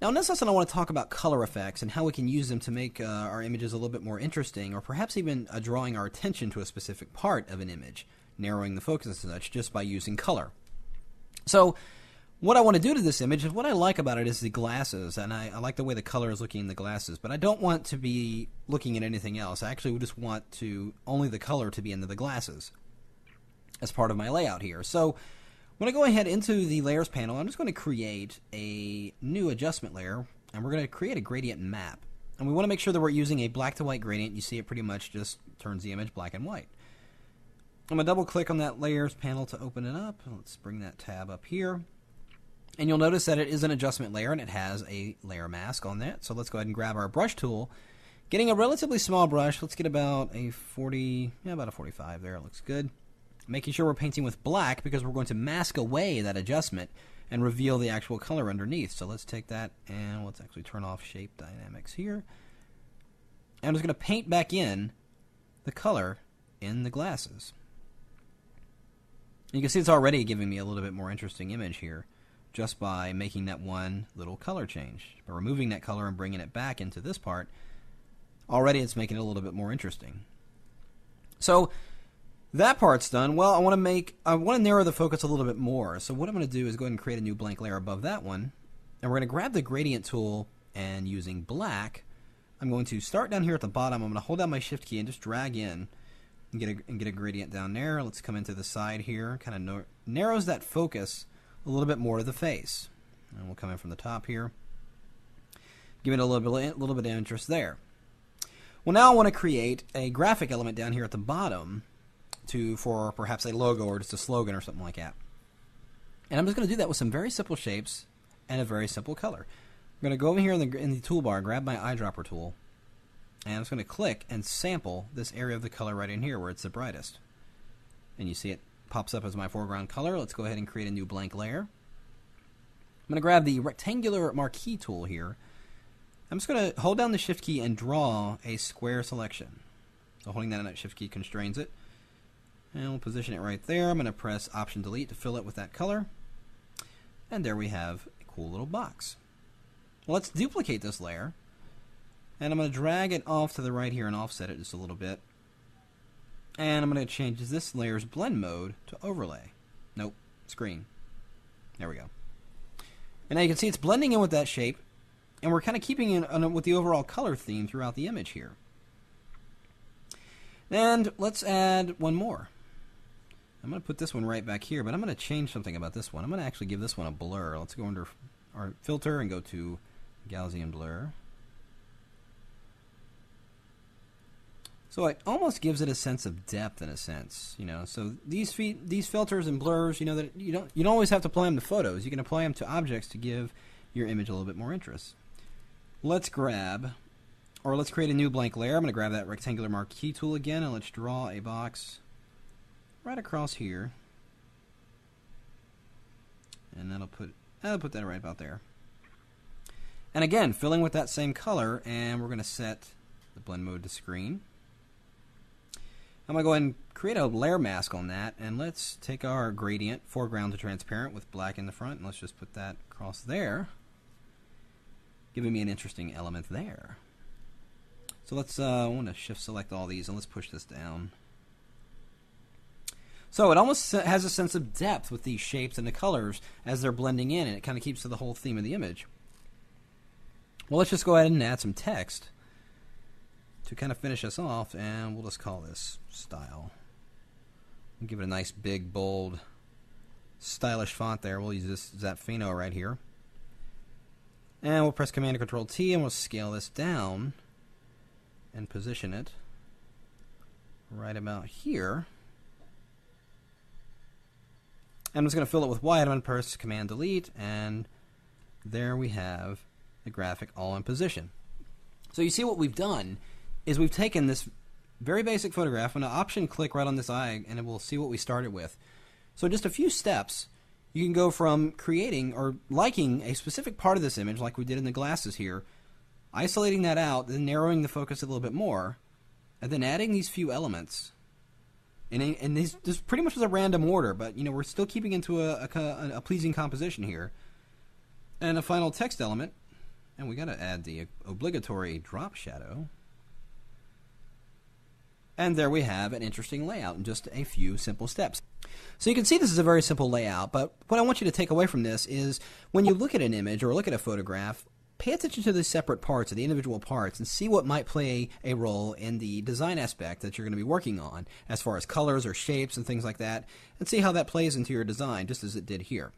Now in this lesson I want to talk about color effects and how we can use them to make our images a little bit more interesting, or perhaps even drawing our attention to a specific part of an image, narrowing the focus and such just by using color. So what I want to do to this image is, what I like about it is the glasses, and I like the way the color is looking in the glasses, but I don't want to be looking at anything else. I actually just want only the color to be into the glasses as part of my layout here. So when I go ahead into the layers panel, I'm just going to create a new adjustment layer, and we're going to create a gradient map. And we want to make sure that we're using a black to white gradient. You see it pretty much just turns the image black and white. I'm going to double click on that layers panel to open it up. Let's bring that tab up here. And you'll notice that it is an adjustment layer and it has a layer mask on that. So let's go ahead and grab our brush tool. Getting a relatively small brush, let's get about a 40, about a 45 there. It looks good. Making sure we're painting with black because we're going to mask away that adjustment and reveal the actual color underneath. So let's take that and let's actually turn off shape dynamics here. And I'm just going to paint back in the color in the glasses. You can see it's already giving me a little bit more interesting image here just by making that one little color change. By removing that color and bringing it back into this part, already it's making it a little bit more interesting. So that part's done. Well, I want to narrow the focus a little bit more. So what I'm going to do is go ahead and create a new blank layer above that one. And we're going to grab the gradient tool, and using black, I'm going to start down here at the bottom. I'm going to hold down my shift key and just drag in and get a gradient down there. Let's come into the side here. Kind of narrows that focus a little bit more to the face. And we'll come in from the top here. Give it a little bit of interest there. Well, now I want to create a graphic element down here at the bottom for perhaps a logo or just a slogan or something like that. And I'm just going to do that with some very simple shapes and a very simple color. I'm going to go over here in the toolbar, grab my eyedropper tool, and I'm just going to click and sample this area of the color right in here where it's the brightest. And you see it pops up as my foreground color. Let's go ahead and create a new blank layer. I'm going to grab the rectangular marquee tool here. I'm just going to hold down the shift key and draw a square selection. So holding down that shift key constrains it. And we'll position it right there. I'm going to press Option Delete to fill it with that color. And there we have a cool little box. Well, let's duplicate this layer. And I'm going to drag it off to the right here and offset it just a little bit. And I'm going to change this layer's blend mode to overlay. Nope, screen. There we go. And now you can see it's blending in with that shape. And we're kind of keeping in with the overall color theme throughout the image here. And let's add one more. I'm going to put this one right back here, but I'm going to change something about this one. I'm going to actually give this one a blur. Let's go under our filter and go to Gaussian blur. So it almost gives it a sense of depth in a sense, you know. So these filters and blurs, you know, that you don't always have to apply them to photos. You can apply them to objects to give your image a little bit more interest. Let's create a new blank layer. I'm going to grab that rectangular marquee tool again, and let's draw a box right across here. And that'll put that right about there. And again, filling with that same color, and we're going to set the blend mode to screen. I'm going to go ahead and create a layer mask on that, and let's take our gradient, foreground to transparent with black in the front, and let's just put that across there, giving me an interesting element there. So let's, I want to shift select all these, and let's push this down. So it almost has a sense of depth with these shapes and the colors as they're blending in, and it kind of keeps to the whole theme of the image. Well, let's just go ahead and add some text to kind of finish us off, and we'll just call this style. We'll give it a nice big, bold, stylish font there. We'll use this Zapfino right here. And we'll press Command and Control T, and we'll scale this down and position it right about here. I'm just going to fill it with white. I'm going to press Command Delete, and there we have the graphic all in position. So you see what we've done is we've taken this very basic photograph, and an option click right on this eye, and it will see what we started with. So just a few steps, you can go from creating or liking a specific part of this image, like we did in the glasses here, isolating that out, then narrowing the focus a little bit more, and then adding these few elements. And this pretty much was a random order, but you know, we're still keeping into a pleasing composition here. And a final text element, And we got to add the obligatory drop shadow. And there we have an interesting layout in just a few simple steps. So you can see this is a very simple layout, but what I want you to take away from this is when you look at an image or look at a photograph, pay attention to the separate parts, or the individual parts, and see what might play a role in the design aspect that you're going to be working on, as far as colors or shapes and things like that, and see how that plays into your design, just as it did here.